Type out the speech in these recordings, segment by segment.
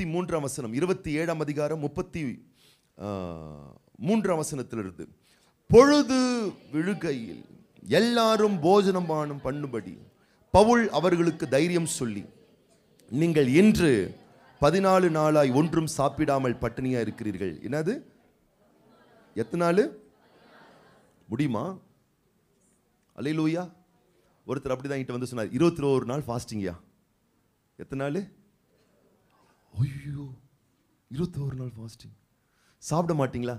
33ஆம் வசனம், 27ஆம் அதிகாரம் 33ஆம் வசனத்திலிருந்து, பொழுது விழுகையில் எல்லாரும் போஜனம் பண்ணும்படி பவுல் அவர்களுக்கு தைரியம் சொல்லி, நீங்கள் இன்று 14 நாளாய் ஒன்றும் சாப்பிடாமல் பட்டினியா இருக்கிறீர்கள். என்னது? எத்தனை நாள் முடியுமா? அல்லேலூயா. ஒருத்தர் அப்படிதான் என்கிட்ட வந்து சொன்னார், 21 நாள் ஃபாஸ்டிங்யா. எத்தனை நாள்? ஐயோ, 21 நாள் ஃபாஸ்டிங். சாப்பிட மாட்டீங்களா?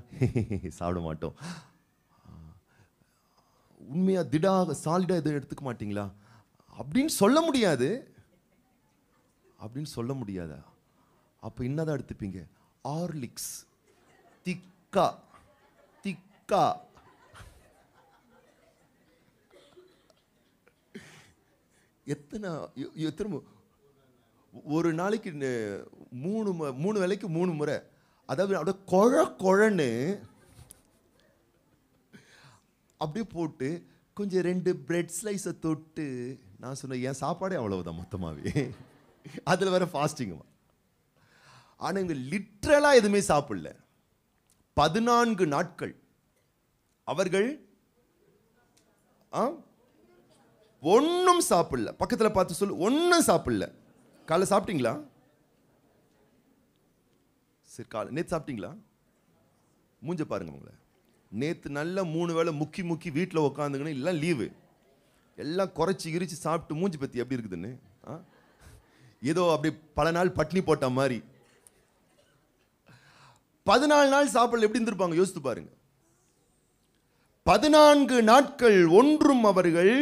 சாப்பிட மாட்டோம். உண்மையா திடாக சாலிடா எதுவும் எடுத்துக்க மாட்டீங்களா அப்படின்னு சொல்ல முடியாது. அப்படின்னு சொல்ல முடியாதா? அப்ப என்னதான் எடுத்துப்பீங்க? ஹார்லிக்ஸ், திக்கா திக்கா. எத்தனை ஒரு நாளைக்கு 3 வேளைக்கு 3 முறை. அதாவது அப்படியே குழன்னு அப்படியே போட்டு கொஞ்சம் 2 பிரெட் ஸ்லைஸை தொட்டு. நான் சொன்னேன், என் சாப்பாடே அவ்வளவுதான் மொத்தமாவே. அதில் வேற ஃபாஸ்டிங். ஆனால் இவங்க லிட்ரலாக எதுவுமே சாப்பிடல. 14 நாட்கள் அவர்கள் ஒன்றும் சாப்பிடல. பக்கத்தில் பார்த்து சொல்லு, ஒன்றும் சாப்பிடல. காலை சாப்பிட்டீங்களா? சரி, காலை நேற்று சாப்பிட்டீங்களா? மூஞ்ச பாருங்க உங்களை. நேற்று நல்லா 3 வேளை முக்கி வீட்டில் உட்காந்துங்கன்னு இல்லை, லீவு எல்லாம் குறைச்சி கிரிச்சு சாப்பிட்டு மூஞ்சி பற்றி எப்படி இருக்குதுன்னு ஏதோ அப்படி பல நாள் பட்னி போட்ட மாதிரி. 14 நாள் சாப்பிடல, எப்படி இருந்திருப்பாங்க யோசித்து பாருங்க. 14 நாட்கள் ஒன்றும் அவர்கள்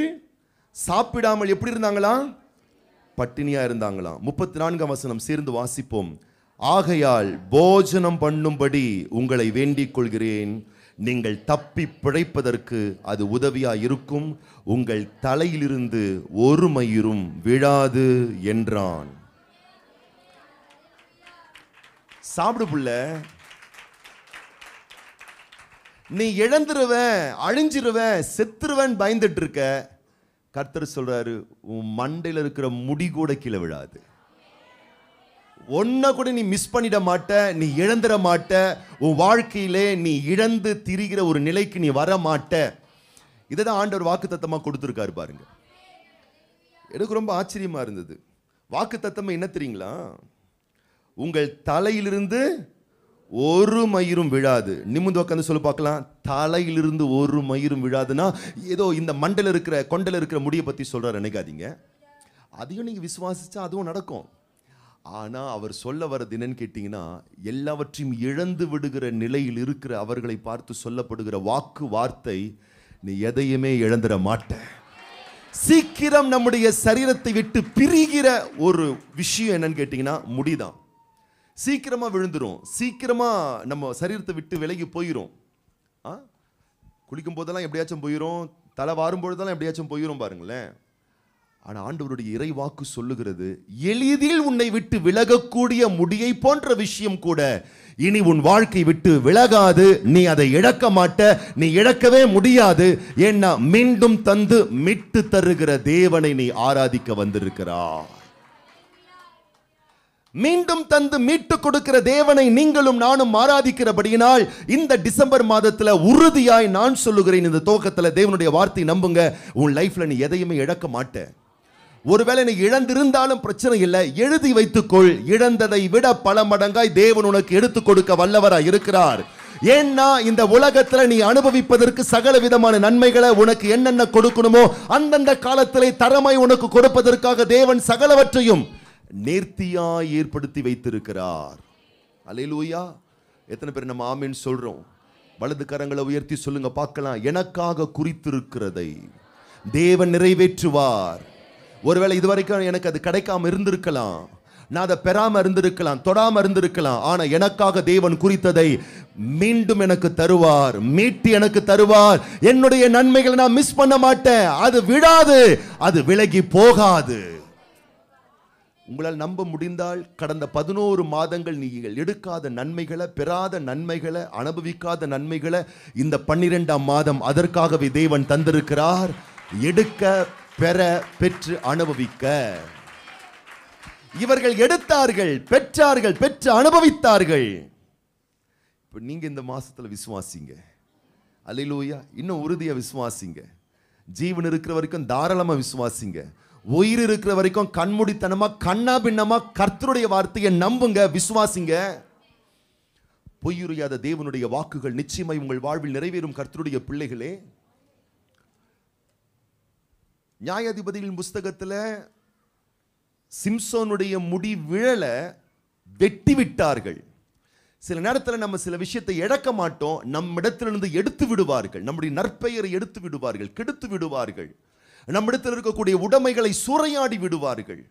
சாப்பிடாமல் எப்படி இருந்தாங்களாம்? பட்டினியா இருந்தாங்களாம். 34ஆம் வசனம் சேர்ந்து வாசிப்போம். ஆகையால் போஜனம் பண்ணும்படி உங்களை வேண்டிக் கொள்கிறேன், நீங்கள் தப்பி பிழைப்பதற்கு அது உதவியா இருக்கும், உங்கள் தலையிலிருந்து ஒரு மயிரும் விழாது என்றான். சாப்பிடு புள்ள, நீ இழந்துருவேன், அழிஞ்சிருவேன், செத்துருவேன் பயந்துட்டு இருக்க. கர்த்தர் சொல்றாரு, உன் மண்டையில் இருக்கிற முடி கூட கீழே விழாது. ஒன்ன கூட நீ மிஸ் பண்ணிட மாட்ட, நீ இழந்துட மாட்ட. உன் வாழ்க்கையிலே நீ இழந்து திரிகிற ஒரு நிலைக்கு நீ வர மாட்ட. இதைதான் ஆண்டவர் வாக்குத்தத்தமா கொடுத்திருக்காரு பாருங்க. எனக்கு ரொம்ப ஆச்சரியமா இருந்தது. வாக்குத்தத்தம் என்ன தெரியுங்களா? உங்கள் தலையிலிருந்து ஒரு மயிரும் விழாது. நிமிந்து உட்காந்து சொல்லி பார்க்கலாம். தலையிலிருந்து ஒரு மயிரும் விழாதுன்னா ஏதோ இந்த மண்டல இருக்கிற கொண்டல இருக்கிற முடியை பத்தி சொல்றாரு நினைக்காதீங்க. அதையும் நீங்க விசுவாசிச்சா அதுவும் நடக்கும். ஆனா அவர் சொல்ல வர்றது என்னன்னு கேட்டீங்கன்னா, எல்லாவற்றையும் இழந்து விடுகிற நிலையில் இருக்கிற அவர்களை பார்த்து சொல்லப்படுகிற வாக்கு வார்த்தை, நீ எதையுமே இழந்துட மாட்ட. சீக்கிரம் நம்முடைய சரீரத்தை விட்டு பிரிகிற ஒரு விஷயம் என்னன்னு கேட்டீங்கன்னா முடிதான். சீக்கிரமா விழுந்துரும், சீக்கிரமா நம்ம சரீரத்தை விட்டு விலகி போயிரும். குளிக்கும் போதெல்லாம் எப்படியாச்சும் போயிரும், தலை வாரும் பொழுதெல்லாம் எப்படியாச்சும் போயிரும் பாருங்களேன். ஆனா ஆண்டவருடைய இறை வாக்கு சொல்லுகிறது, எளிதில் உன்னை விட்டு விலகக்கூடிய முடியை போன்ற விஷயம் கூட இனி உன் வாழ்க்கை விட்டு விலகாது. நீ அதை இழக்க மாட்ட, நீ இழக்கவே முடியாது. ஏன்னா மீண்டும் தந்து மீட்டு தருகிற தேவனை நீ ஆராதிக்க வந்திருக்கிறாய். மீண்டும் தந்து மீட்டு கொடுக்கிற தேவனை நீங்களும் நானும் ஆராதிக்கிறபடியினால் இந்த டிசம்பர் மாதத்துல உறுதியாய் நான் சொல்லுகிறேன், இந்த துவக்கத்துல தேவனுடைய வார்த்தை நம்புங்க, உன் லைஃப்ல நீ எதையுமே இழக்க மாட்ட. ஒருவேளை நீ இழந்திருந்தாலும் பிரச்சனை இல்லை, எழுதி வைத்துக்கொள். இழந்ததை விட பல மடங்காய் தேவன் உனக்கு எடுத்துக் கொடுக்க வல்லவராய் இருக்கிறார். ஏன்னா இந்த உலகத்துல நீ அனுபவிப்பதற்கு சகல விதமான நன்மைகளை உனக்கு என்னென்ன கொடுக்கணுமோ அந்தந்த காலத்திலே தரமாய் உனக்கு கொடுப்பதற்காக தேவன் சகலவற்றையும் நேர்த்தியாய் ஏற்படுத்தி வைத்திருக்கிறார். அல்லேலூயா. எத்தனை பேர் நம்ம ஆமென் சொல்றோம்? வலது கரங்களை உயர்த்தி சொல்லுங்க பார்க்கலாம். எனக்காக குறித்திருக்கிறதை தேவன் நிறைவேற்றுவார். ஒருவேளை இதுவரைக்கும் எனக்கு அது கிடைக்காம இருந்திருக்கலாம், நான் அதை பெறாம இருந்திருக்கலாம், தொடாம இருந்திருக்கலாம். ஆனா எனக்காக தேவன் குறித்ததை மீண்டும் எனக்கு தருவார், மீட்டு எனக்கு தருவார். என்னுடைய நன்மைகளை நான் மிஸ் பண்ண மாட்டேன். அது விடாது, அது விலகி போகாது. உங்களால் நம்ப முடிந்தால் கடந்த 11 மாதங்கள் நீங்கள் எடுக்காத நன்மைகளை, பெறாத நன்மைகளை, அனுபவிக்காத நன்மைகளை இந்த 12ஆம் மாதம் அதற்காகவே தேவன் தந்திருக்கிறார். எடுக்க, பெற, பெற்று அனுபவிக்க. இவர்கள் எடுத்தார்கள், பெற்றார்கள், பெற்று அனுபவித்தார்கள். இப்ப நீங்க இந்த மாசத்துல விசுவாசிங்க. அல்லேலூயா. இன்னும் உறுதியா விசுவாசிங்க. ஜீவன் இருக்கிற வரைக்கும் தாராளமா விசுவாசிங்க. உயிர் இருக்கிற வரைக்கும் கண்மூடித்தனமா கண்ணா பின்னமா கர்த்தருடைய வார்த்தையை நம்புங்க, விசுவாசிங்க. பொய்யுரையாத தேவனுடைய வாக்குகள் நிச்சயமாய் உங்கள் வாழ்வில் நிறைவேறும் கர்த்தருடைய பிள்ளைகளே. நியாயாதிபதிகளின் புஸ்தகத்துல சிம்சோனுடைய முடி விழல, வெட்டி விட்டார்கள். சில நேரத்தில் நம்ம சில விஷயத்தை இழக்க மாட்டோம், நம்மிடத்திலிருந்து எடுத்து விடுவார்கள், நம்முடைய நற்பெயரை எடுத்து விடுவார்கள், கெடுத்து விடுவார்கள், நம்மிடத்தில் இருக்கக்கூடிய உடைமைகளை சூறையாடி விடுவார்கள்,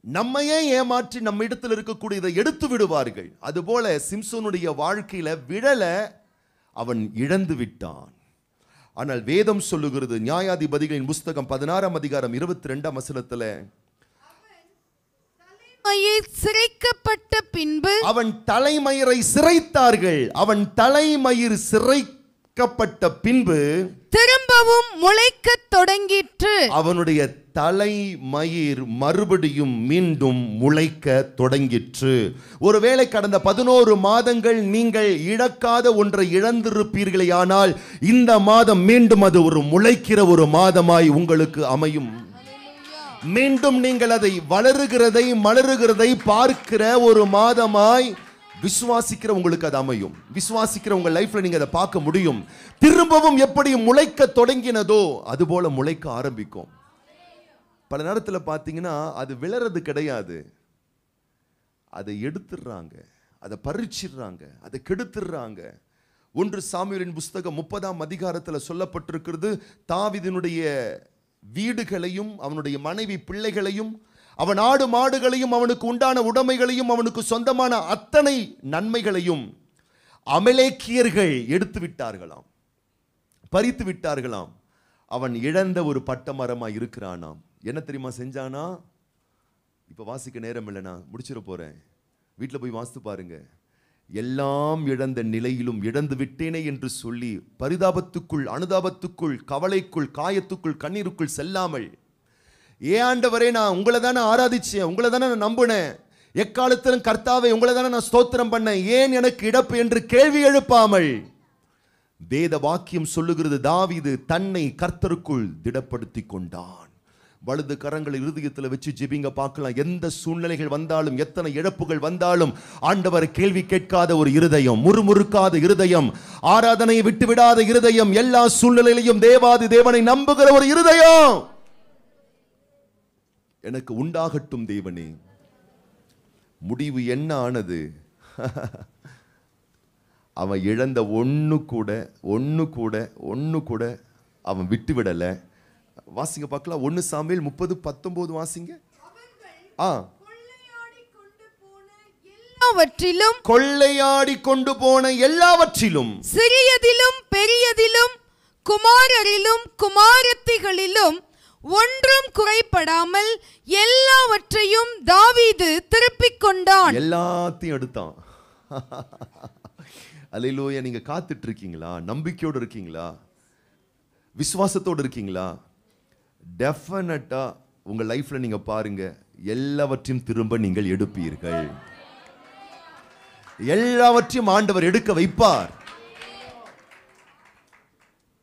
நம்மையே ஏமாற்றி நம்ம இடத்தில் இருக்கக்கூடியதை எடுத்து விடுவார்கள். அதுபோல சிம்சோனுடைய வாழ்க்கையில விழல, அவன் இழந்து விட்டான். ஆனால் வேதம் சொல்லுகிறது, நியாயாதிபதிகளின் புஸ்தகம் 16ஆம் அதிகாரம் 22ஆம் வசனத்துல, சிரைக்கப்பட்ட பின்பு அவன் தலைமயிரை சிரைத்தார்கள். அவன் தலைமயிர் சிரைக்கப்பட்ட பின்பு திரும்பவும் முளைக்க தொடங்கிற்று. அவனுடைய தலைமயிர் மறுபடியும் மீண்டும் முளைக்க தொடங்கிற்று. ஒருவேளை கடந்த 11 மாதங்கள் நீங்கள் இழக்காத ஒன்றை இழந்திருப்பீர்களே, ஆனால் இந்த மாதம் மீண்டும் அது ஒரு முளைக்கிற ஒரு மாதமாய் உங்களுக்கு அமையும். மீண்டும் நீங்கள் அதை வளருகிறதை மலருகிறதை பார்க்கிற ஒரு மாதமாய் விசுவாசிக்கிற உங்களுக்கு அது அமையும். விசுவாசிக்கிற உங்க லைஃப்ல நீங்க அதை பார்க்க முடியும். திரும்பவும் எப்படி முளைக்க தொடங்கினதோ அதுபோல முளைக்க ஆரம்பிக்கும். பல நேரத்தில் பார்த்தீங்கன்னா அது விளறது கிடையாது, அதை எடுத்துடுறாங்க, அதை பறிச்சிடுறாங்க, அதை கெடுத்துடுறாங்க. 1 சாமுவேலின் புஸ்தகம் 30ஆம் அதிகாரத்தில் சொல்லப்பட்டிருக்கிறது, தாவீதினுடைய வீடுகளையும் அவனுடைய மனைவி பிள்ளைகளையும் அவன் ஆடு மாடுகளையும் அவனுக்கு உண்டான உடைமைகளையும் அவனுக்கு சொந்தமான அத்தனை நன்மைகளையும் அமலேக்கியர்கள் எடுத்து விட்டார்களாம், பறித்து விட்டார்களாம். அவன் இழந்த ஒரு பட்டமரமாய் இருக்கிறானாம். என்ன தெரியுமா செஞ்சானா? இப்ப வாசிக்க நேரம் இல்லைனா முடிச்சிட போறேன், வீட்டில் போய் வாசித்து பாருங்க. எல்லாம் இழந்த நிலையிலும் இழந்து விட்டேனே என்று சொல்லி பரிதாபத்துக்குள், அனுதாபத்துக்குள், கவலைக்குள், காயத்துக்குள், கண்ணீருக்குள் செல்லாமல், ஆண்டவரே நான் உங்களை தானே ஆராதிச்சேன், உங்களை தானே நான் நம்பினேன், எக்காலத்திலும் கர்த்தாவை உங்களை தானே நான் ஸ்தோத்திரம் பண்ணேன், ஏன் எனக்கு இழப்பு என்று கேள்வி எழுப்பாமல், வேத வாக்கியம் சொல்லுகிறது, தாவீது தன்னை கர்த்தருக்குள் திடப்படுத்தி கொண்டான். வலது கரங்களை இருதயத்தில் வச்சு ஜெபிங்க, பார்க்கலாம். எந்த சூழ்நிலைகள் வந்தாலும், எத்தனை இழப்புகள் வந்தாலும், ஆண்டவர் கேள்வி கேட்காத ஒரு இருதயம், முறுமுறுக்காத இருதயம், ஆராதனையை விட்டு விடாத இருதயம், எல்லா சூழ்நிலையிலும் தேவாதி தேவனை நம்புகிற ஒரு இருதயம் எனக்கு உண்டாகட்டும் தேவனே. முடிவு என்ன ஆனது? அவன் இழந்த ஒண்ணு கூட அவன் விட்டு விடல. வாசிங்க பார்க்கலாம். 1 சாமுவேல் 30:19 வாசிங்க. கொள்ளையாடி கொண்டு போன எல்லாவற்றிலும், சிறியதிலும் பெரியதிலும், குமாரரிலும் குமாரத்திகளிலும் ஒன்றும் குறைபடாமல் எல்லாவற்றையும் தாவீது திருப்பிக் கொண்டான். எல்லாத்தையும் எடுத்தான். அல்லேலூயா. நீங்க காத்துட்டு இருக்கீங்களா? நம்பிக்கையோடு இருக்கீங்களா? விசுவாசத்தோடு இருக்கீங்களா? டெஃபினட்டா உங்க லைஃப்ல நீங்க பாருங்க, எல்லாவற்றையும் திரும்ப நீங்கள் எடுப்பீர்கள். எல்லாவற்றையும் ஆண்டவர் எடுக்க வைப்பார்.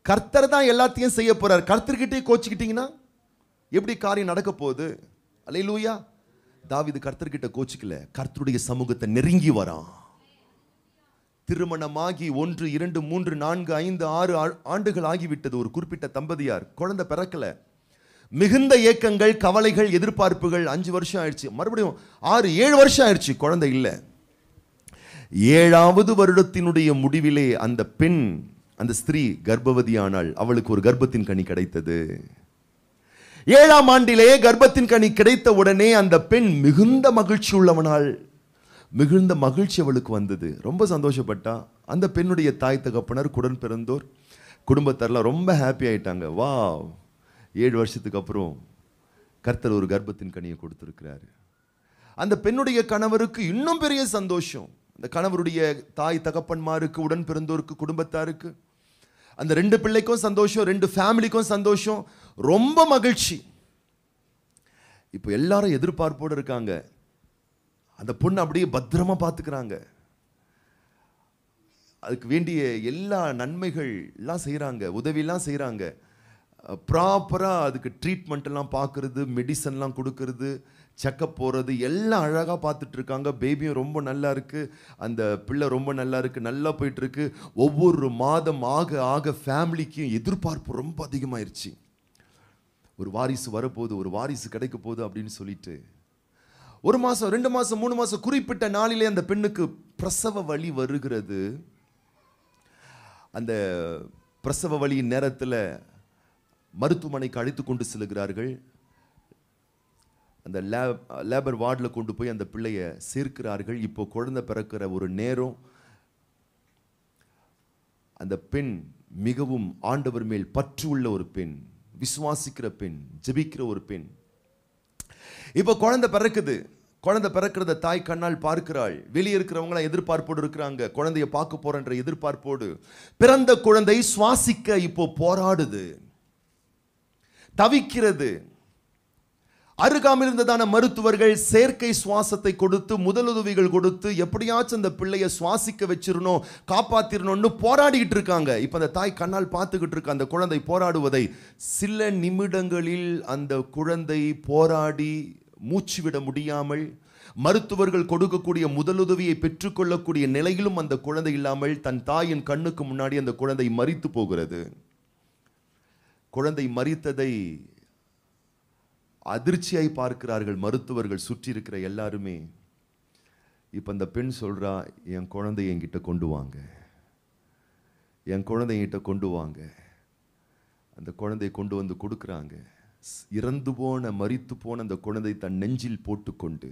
கர்த்தர் தான் எல்லாத்தையும் செய்ய போறார். கர்த்தர்கிட்டே கோச்சிக்கிட்டீங்கன்னா எப்படி காரியம் நடக்க போகுது? அல்லேலூயா. தாவீது கர்த்தர்கிட்ட கோச்சிக்கல, கர்த்தருடைய சமூகத்தை நெருங்கி வரான். திருமணமாகி 1, 2, 3, 4, 5, 6 ஆண்டுகள் ஆகிவிட்டது. ஒரு குறிப்பிட்ட தம்பதியார் குழந்தை பிறக்கல. மிகுந்த ஏக்கங்கள், கவலைகள், எதிர்பார்ப்புகள். 5 வருஷம் ஆயிடுச்சு, மறுபடியும் 6, 7 வருஷம் ஆயிடுச்சு, குழந்தை இல்லை. 7வது வருடத்தினுடைய முடிவிலே அந்த பெண், அந்த ஸ்திரீ கர்ப்பவதியானாள். அவளுக்கு ஒரு கர்ப்பத்தின் கனி கிடைத்தது. 7ஆம் ஆண்டிலே கர்ப்பத்தின் கனி கிடைத்த உடனே அந்த பெண் மிகுந்த மகிழ்ச்சி உள்ளவனாள். மிகுந்த மகிழ்ச்சி அவளுக்கு வந்தது. ரொம்ப சந்தோஷப்பட்டா. அந்த பெண்ணுடைய தாய் தகப்பனர், குடன் பிறந்தோர், குடும்பத்தாரெல்லாம் ரொம்ப ஹாப்பி ஆயிட்டாங்க. வா, 7 வருஷத்துக்கு அப்புறம் கர்த்தர் ஒரு கர்ப்பத்தின் கனியை கொடுத்திருக்கிறாரு. அந்த பெண்ணுடைய கணவருக்கு இன்னும் பெரிய சந்தோஷம். அந்த கணவருடைய தாய் தகப்பன்மாருக்கு, உடன் பிறந்தோருக்கு, குடும்பத்தாருக்கு, அந்த 2 பிள்ளைக்கும் சந்தோஷம், 2 ஃபேமிலிக்கும் சந்தோஷம், ரொம்ப மகிழ்ச்சி. இப்போ எல்லாரும் எதிர்பார்ப்போடு இருக்காங்க. அந்த பொண்ணு அப்படியே பத்திரமா பார்த்துக்கிறாங்க. அதுக்கு வேண்டிய எல்லா நன்மைகள் எல்லாம் செய்கிறாங்க, உதவியெல்லாம் செய்கிறாங்க. ப்ராப்பராக அதுக்கு ட்ரீட்மெண்ட் எல்லாம் பார்க்குறது, மெடிசன்லாம் கொடுக்கறது, செக்கப் போகிறது எல்லாம் அழகாக பார்த்துட்டு இருக்காங்க. பேபியும் ரொம்ப நல்லா இருக்குது, அந்த பிள்ளை ரொம்ப நல்லா இருக்குது, நல்லா போயிட்டுருக்கு. ஒவ்வொரு மாதம் ஆக ஆக ஃபேமிலிக்கும் எதிர்பார்ப்பு ரொம்ப அதிகமாயிருச்சு. ஒரு வாரிசு வரப்போகுது, ஒரு வாரிசு கிடைக்க போகுது அப்படின்னு சொல்லிட்டு 1 மாதம் 2 மாதம் 3 மாதம் குறிப்பிட்ட நாளிலே அந்த பெண்ணுக்கு பிரசவ வலி வருகிறது. அந்த பிரசவ வலியின் நேரத்தில் மருத்துவமனைக்கு அழைத்து கொண்டு செல்கிறார்கள். அந்த லேபர் வார்டில் கொண்டு போய் அந்த பிள்ளையை சேர்க்கிறார்கள். இப்போ குழந்தை பிறக்கிற ஒரு நேரம். அந்த பெண் மிகவும் ஆண்டவர் மேல் பற்று உள்ள ஒரு பெண், விசுவாசிக்கிற பெண், ஜெபிக்கிற ஒரு பெண். இப்போ குழந்தை பிறக்குது. குழந்தை பிறக்கிறத தாய் கண்ணால் பார்க்கிறாள். வெளியே இருக்கிறவங்களாம் எதிர்பார்ப்போடு இருக்கிறாங்க, குழந்தைய பார்க்க போறன்ற எதிர்பார்ப்போடு. பிறந்த குழந்தை சுவாசிக்க இப்போ போராடுது, தவிக்கிறது. அருகாமையில் இருந்ததான மருத்துவர்கள் செயற்கை சுவாசத்தை கொடுத்து, முதலுதவிகள் கொடுத்து எப்படியாச்சும் அந்த பிள்ளைய சுவாசிக்க வச்சிடணும், காப்பாத்திரணும்னு போராடிக்கிட்டு இருக்காங்க. இப்ப அந்த தாய் கண்ணால் பார்த்துக்கிட்டு இருக்க அந்த குழந்தை போராடுவதை. சில நிமிடங்களில் அந்த குழந்தை போராடி மூச்சு விட முடியாமல், மருத்துவர்கள் கொடுக்கக்கூடிய முதலுதவியை பெற்றுக்கொள்ளக்கூடிய நிலையிலும் அந்த குழந்தை இல்லாமல் தன் தாயின் கண்ணுக்கு முன்னாடி அந்த குழந்தை மரித்து போகிறது. குழந்தை மரித்ததை அதிர்ச்சியாய் பார்க்கிறார்கள் மருத்துவர்கள், சுற்றி இருக்கிற எல்லாருமே. இப்ப அந்த பெண் சொல்றா, என் குழந்தைய என்கிட்ட கொண்டு வாங்க, என் குழந்தை என்கிட்ட கொண்டு வாங்க. அந்த குழந்தையை கொண்டு வந்து கொடுக்குறாங்க. இறந்து போன, மரித்து போன அந்த குழந்தை தன் நெஞ்சில் போட்டுக்கொண்டு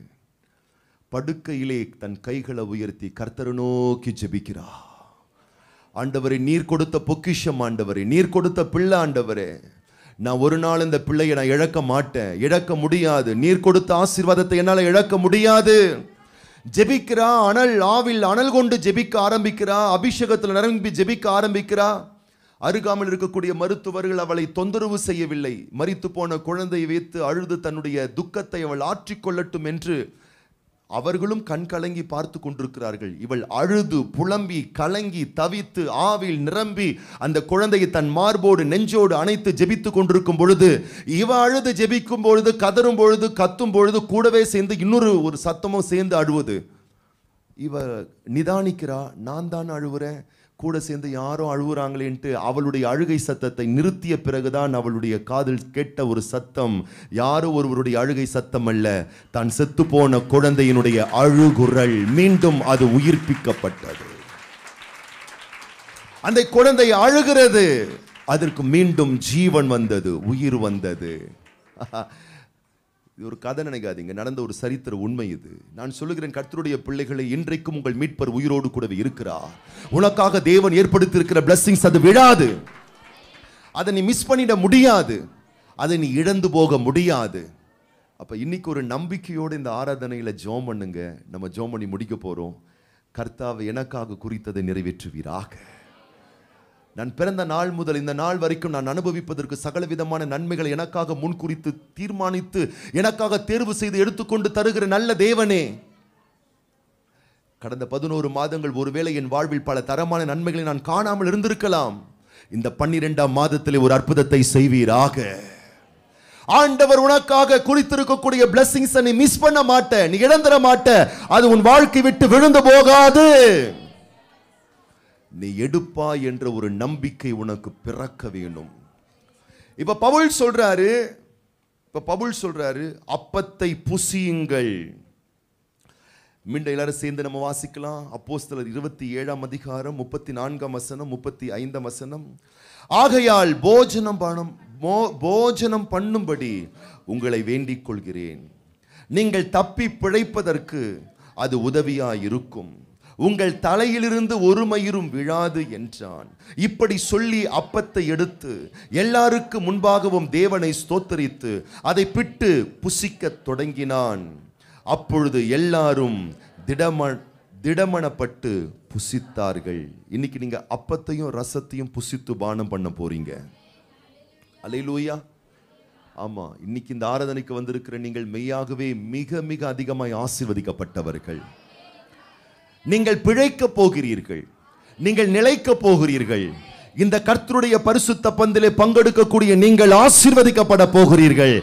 படுக்கையிலே தன் கைகளை உயர்த்தி கர்த்தரை நோக்கி ஜெபிக்கிறா. ஆண்டவரே, நீர் கொடுத்த பொக்கிஷம், ஆண்டவரே நீர் கொடுத்த பிள்ளை, ஆண்டவரே நான் ஒரு நாள் இந்த பிள்ளையை நான் இழக்க மாட்டேன், இழக்க முடியாது. நீர் கொடுத்த ஆசீர்வாதத்தை என்னால் இழக்க முடியாது. ஜெபிக்கிறா, அனல் ஆவில் அனல் கொண்டு ஜெபிக்க ஆரம்பிக்கிறா, அபிஷேகத்தில் நிரம்பி ஜெபிக்க ஆரம்பிக்கிறா. அருகாமல் இருக்கக்கூடிய மருத்துவர்கள் அவளை தொந்தரவு செய்யவில்லை. மரித்து போன குழந்தையை வைத்து அழுது தன்னுடைய துக்கத்தை அவள் ஆற்றிக்கொள்ளட்டும் என்று அவர்களும் கண் கலங்கி பார்த்து கொண்டிருக்கிறார்கள். இவள் அழுது புலம்பி கலங்கி தவித்து ஆவில் நிரம்பி அந்த குழந்தையை தன் மார்போடு நெஞ்சோடு அணைத்து ஜெபித்து கொண்டிருக்கும் பொழுது, இவ அழுது ஜெபிக்கும் பொழுது, கதறும் பொழுது, கத்தும் பொழுது கூடவே சேர்ந்து இன்னொரு சத்தமும் சேர்ந்து அழுவது. இவ நிதானிக்கிறா, நான் தான் அழுவுறேன், கூட சேர்ந்து யாரும் அழுகுறாங்களேன்ட்டு அவளுடைய அழுகை சத்தத்தை நிறுத்திய பிறகுதான் அவளுடைய காதில் கேட்ட ஒரு சத்தம் யாரோ ஒருவருடைய அழுகை சத்தம் அல்ல, தான் செத்து போன குழந்தையினுடைய அழுகுரல். மீண்டும் அது உயிர்ப்பிக்கப்பட்டது. அந்த குழந்தை அழுகிறது, அதற்கு மீண்டும் ஜீவன் வந்தது, உயிர் வந்தது. இது ஒரு கதை நினைக்காதீங்க, நடந்த ஒரு சரித்திர உண்மை இது. நான் சொல்லுகிறேன், கர்த்தருடைய பிள்ளைகளை, இன்றைக்கும் உங்கள் மீட்பர் உயிரோடு கூடவே இருக்கிறார். உனக்காக தேவன் ஏற்படுத்தி இருக்கிற பிளெஸிங்ஸ் அது விடாது. அதை நீ மிஸ் பண்ணிட முடியாது, அதை நீ இழந்து போக முடியாது. அப்ப இன்னைக்கு ஒரு நம்பிக்கையோடு இந்த ஆராதனையில ஜெபம் பண்ணுங்க. நம்ம ஜெபம் பண்ணி முடிக்க போறோம். கர்த்தாவே, எனக்காக குறித்ததை நிறைவேற்றுவீராக. நான் பிறந்த நாள் முதல் இந்த நாள் வரைக்கும் நான் அனுபவிப்பதற்கு சகல விதமான நன்மைகளை எனக்காக முன்குறித்து தீர்மானித்து எனக்காக தேர்வு செய்து எடுத்துக்கொண்டு தருகிற நல்ல தேவனே, கடந்த 11 மாதங்கள் ஒருவேளை என் வாழ்வில் பல தரமான நன்மைகளை நான் காணாமல் இருந்திருக்கலாம். இந்த 12ஆம் மாதத்திலே ஒரு அற்புதத்தை செய்வீராக. ஆண்டவர் உனக்காக குறித்திருக்கக்கூடிய பிளெஸிங்ஸ் நீ மிஸ் பண்ண மாட்ட, நீ இழந்துட மாட்ட. அது உன் வாழ்க்கை விட்டு விழுந்து போகாது. நீ எடுப்பாய் என்ற ஒரு நம்பிக்கை உனக்கு பிறக்க வேணும். இப்ப பவுல் சொல்றாரு, அப்பத்தை புசியுங்கள். மீண்டும் எல்லாரும் சேர்ந்து நம்ம வாசிக்கலாம். அப்போஸ்தலர் 27ஆம் அதிகாரம் 34ஆம் வசனம் 35ஆம் வசனம். ஆகையால் போஜனம் பண்ணும்படி உங்களை வேண்டிக் கொள்கிறேன். நீங்கள் தப்பி பிழைப்பதற்கு அது உதவியாயிருக்கும். உங்கள் தலையிலிருந்து ஒரு மயிரும் விழாது என்றான். இப்படி சொல்லி அப்பத்தை எடுத்து எல்லாருக்கு முன்பாகவும் தேவனை ஸ்தோத்தரித்து அதை பிட்டு புசிக்க தொடங்கினான். அப்பொழுது எல்லாரும் திடமனப்பட்டு புசித்தார்கள். இன்னைக்கு நீங்க அப்பத்தையும் ரசத்தையும் புசித்து பானம் பண்ண போறீங்க. அல்லேலூயா, ஆமா, இன்னைக்கு இந்த ஆராதனைக்கு வந்திருக்கிற நீங்கள் மெய்யாகவே மிக மிக அதிகமாய் ஆசீர்வதிக்கப்பட்டவர்கள். நீங்கள் பிழைக்க போகிறீர்கள், நீங்கள் நிலைக்க போகிறீர்கள். இந்த கர்த்தருடைய பரிசுத்த பந்திலே பங்கெடுக்கக்கூடிய நீங்கள் ஆசீர்வதிக்கப்பட போகிறீர்கள்.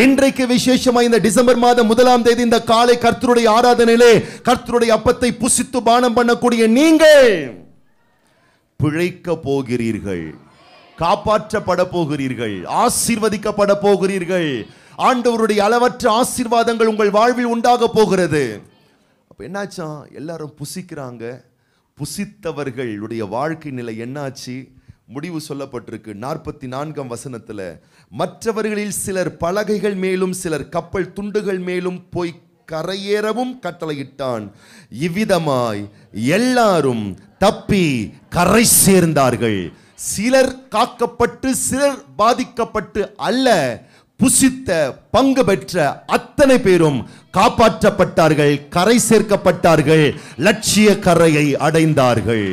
இன்றைக்கு விசேஷமா இந்த டிசம்பர் மாதம் 1ஆம் தேதி இந்த காலை கர்த்தருடைய ஆராதனையிலே கர்த்தருடைய அப்பத்தை புசித்து பானம் பண்ணக்கூடிய நீங்கள் பிழைக்க போகிறீர்கள், காப்பாற்றப்பட போகிறீர்கள், ஆசீர்வதிக்கப்பட போகிறீர்கள். ஆண்டவருடைய அளவற்ற ஆசீர்வாதங்கள் உங்கள் வாழ்வில் உண்டாக போகிறது. அப்ப என்னாச்சா? எல்லாரும் புசிக்கிறாங்க. புசித்தவர்களுடைய வாழ்க்கை நிலை என்னாச்சு? முடிவு சொல்லப்பட்டிருக்கு 44ஆம் வசனத்துல. மற்றவர்களில் சிலர் பலகைகள் மேலும் சிலர் கப்பல் துண்டுகள் மேலும் போய் கரையேறவும் கட்டளையிட்டான். இவ்விதமாய் எல்லாரும் தப்பி கரை சேர்ந்தார்கள். சிலர் காக்கப்பட்டு சிலர் பாதிக்கப்பட்டு அல்ல, புசித்த பங்கு பெற்ற அத்தனை பேரும் காப்பாற்றப்பட்டார்கள், கரை சேர்க்கப்பட்டார்கள், லட்சிய கரையை அடைந்தார்கள்.